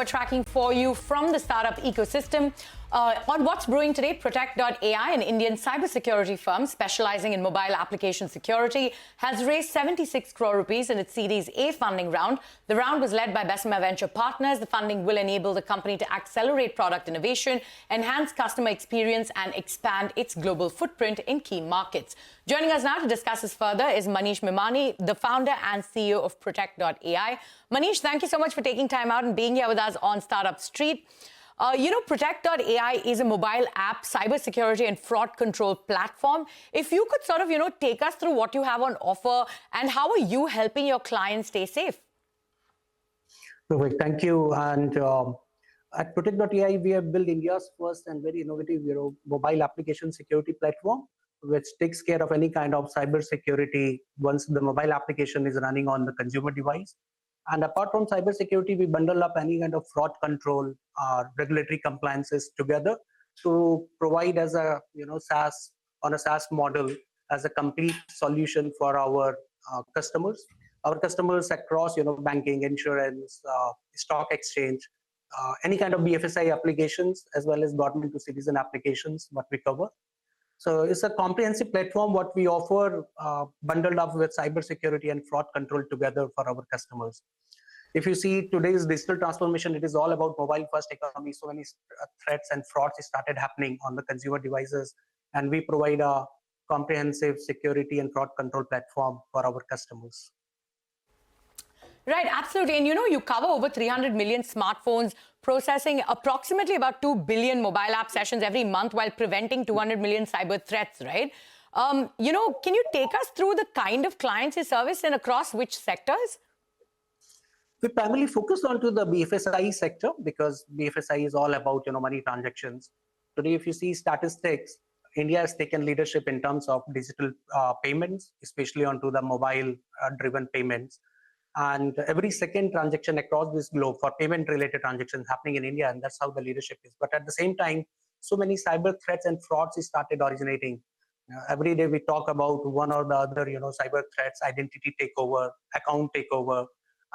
we're tracking for you from the startup ecosystem. On What's Brewing today, Protectt.AI, an Indian cybersecurity firm specializing in mobile application security, has raised 76 crore rupees in its Series A funding round. The round was led by Bessemer Venture Partners. The funding will enable the company to accelerate product innovation, enhance customer experience, and expand its global footprint in key markets. Joining us now to discuss this further is Manish Mimani, the founder and CEO of Protectt.AI. Manish, thank you so much for taking time out and being here with us on Startup Street. Protectt.AI is a mobile app, cybersecurity and fraud control platform. If you could sort of, take us through what you have on offer and how are you helping your clients stay safe? Perfect. Thank you. And at Protectt.AI, we have built India's first and very innovative, mobile application security platform, which takes care of any kind of cybersecurity once the mobile application is running on the consumer device. And apart from cybersecurity, we bundle up any kind of fraud control, regulatory compliances together to provide as a SaaS on a SaaS model as a complete solution for our customers. Our customers across banking, insurance, stock exchange, any kind of BFSI applications as well as government to citizen applications, what we cover. So it's a comprehensive platform what we offer bundled up with cybersecurity and fraud control together for our customers. If you see today's digital transformation, it is all about mobile first economy. So many threats and frauds started happening on the consumer devices, and we provide a comprehensive security and fraud control platform for our customers. Right, absolutely. And you cover over 300 million smartphones, processing approximately about 2 billion mobile app sessions every month while preventing 200 million cyber threats, right? Can you take us through the kind of clients you service and across which sectors? We primarily focus onto the BFSI sector because BFSI is all about money transactions. Today, if you see statistics, India has taken leadership in terms of digital payments, especially onto the mobile-driven payments. And every second transaction across this globe for payment-related transactions happening in India, and that's how the leadership is. But at the same time, so many cyber threats and frauds started originating. Every day we talk about one or the other, cyber threats, identity takeover, account takeover,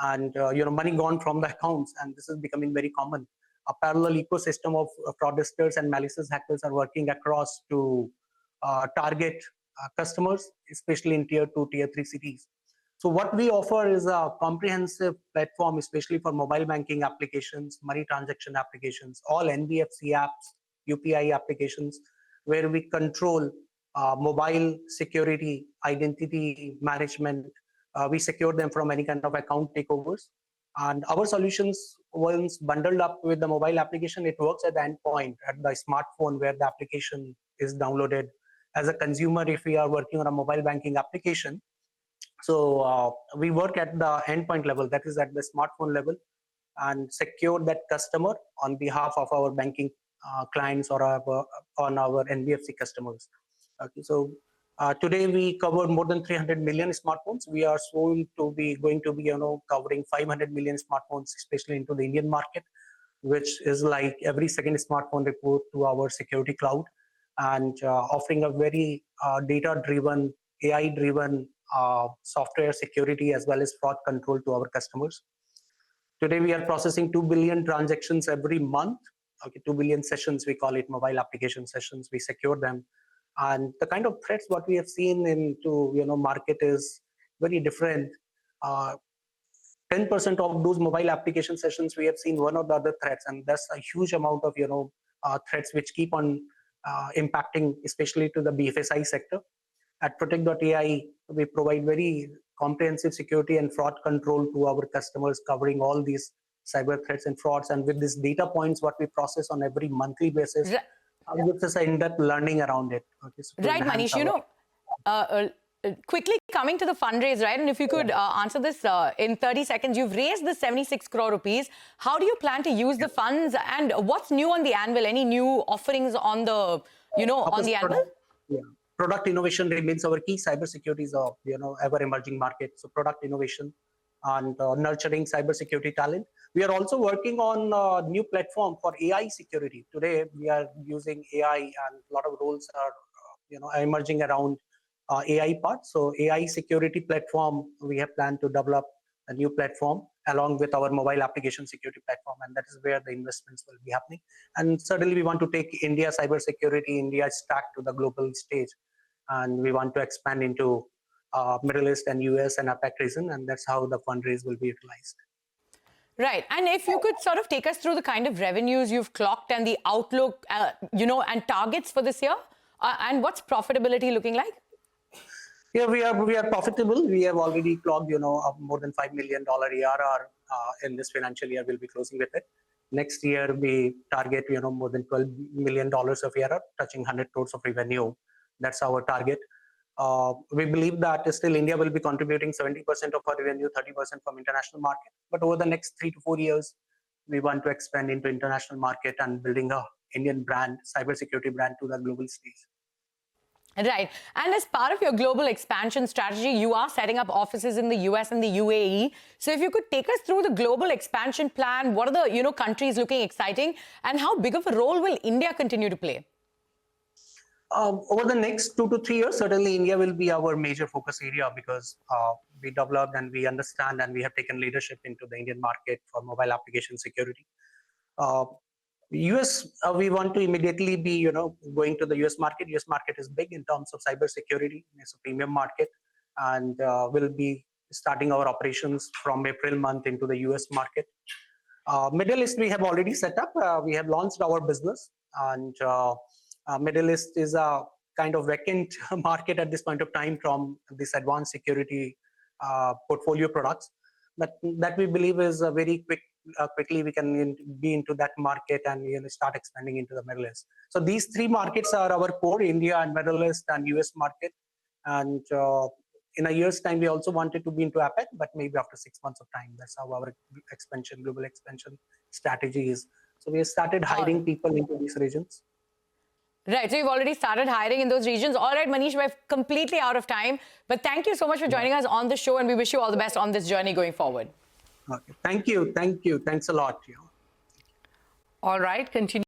and money gone from the accounts. And this is becoming very common. A parallel ecosystem of fraudsters and malicious hackers are working across to target customers, especially in tier 2, tier 3 cities. So what we offer is a comprehensive platform, especially for mobile banking applications, money transaction applications, all NBFC apps, UPI applications, where we control mobile security, identity management. We secure them from any kind of account takeovers. And our solutions, once bundled up with the mobile application, it works at the endpoint, at the smartphone where the application is downloaded. As a consumer, if we are working on a mobile banking application, so we work at the endpoint level, that is at the smartphone level, and secure that customer on behalf of our banking clients or on our NBFC customers. Okay, so today we cover more than 300 million smartphones. We are soon to be going to be covering 500 million smartphones, especially into the Indian market, which is like every second smartphone report to our security cloud, and offering a very data-driven, AI-driven software security as well as fraud control to our customers. Today we are processing 2 billion transactions every month. Okay, 2 billion sessions, we call it mobile application sessions. We secure them, and the kind of threats what we have seen into market is very different. 10% of those mobile application sessions we have seen one or the other threats, and that's a huge amount of threats which keep on impacting, especially to the BFSI sector. At Protectt.AI, we provide very comprehensive security and fraud control to our customers, covering all these cyber threats and frauds. And with these data points, what we process on every monthly basis, gives us an in-depth learning around it. Okay, so right, Manish, quickly coming to the fundraise, right? And if you could answer this in 30 seconds, you've raised the 76 crore rupees. How do you plan to use the funds, and what's new on the anvil? Any new offerings on the, on the anvil? Yeah. Product innovation remains our key. Cybersecurity is a ever-emerging market. So product innovation and nurturing cybersecurity talent. We are also working on a new platform for AI security. Today we are using AI, and a lot of roles are emerging around AI part. So AI security platform, we have planned to develop a new platform along with our mobile application security platform, and that is where the investments will be happening. And certainly we want to take India cybersecurity, India stack to the global stage, and we want to expand into Middle East and US and APAC region, and that's how the fundraise will be utilized. Right. And if you could sort of take us through the kind of revenues you've clocked and the outlook, and targets for this year, and what's profitability looking like? Yeah, we are profitable. We have already clocked, more than $5 million ARR in this financial year. We'll be closing with it. Next year, we target, more than $12 million of ARR, touching 100 crores of revenue. That's our target. We believe that still India will be contributing 70% of our revenue, 30% from international market. But over the next 3 to 4 years, we want to expand into international market and building a Indian brand, cybersecurity brand to the global stage. Right. And as part of your global expansion strategy, you are setting up offices in the US and the UAE. So if you could take us through the global expansion plan, what are the countries looking exciting, and how big of a role will India continue to play? Over the next 2 to 3 years, certainly India will be our major focus area because we developed and we understand and we have taken leadership into the Indian market for mobile application security. US, we want to immediately be, going to the US market. US market is big in terms of cybersecurity. It's a premium market, and we'll be starting our operations from April month into the US market. Middle East, we have already set up. We have launched our business, and Middle East is a kind of vacant market at this point of time from this advanced security portfolio products. But that we believe is a very quickly we can be into that market and start expanding into the Middle East. So these 3 markets are our core: India and Middle East and US market. And in a year's time, we also wanted to be into APAC, but maybe after 6 months of time. That's how our global expansion strategy is. So we have started hiring people into these regions. Right. So you've already started hiring in those regions. All right, Manish, we're completely out of time. But thank you so much for joining us on the show, and we wish you all the best on this journey going forward. Okay. Thank you. Thanks a lot. All right. Continue.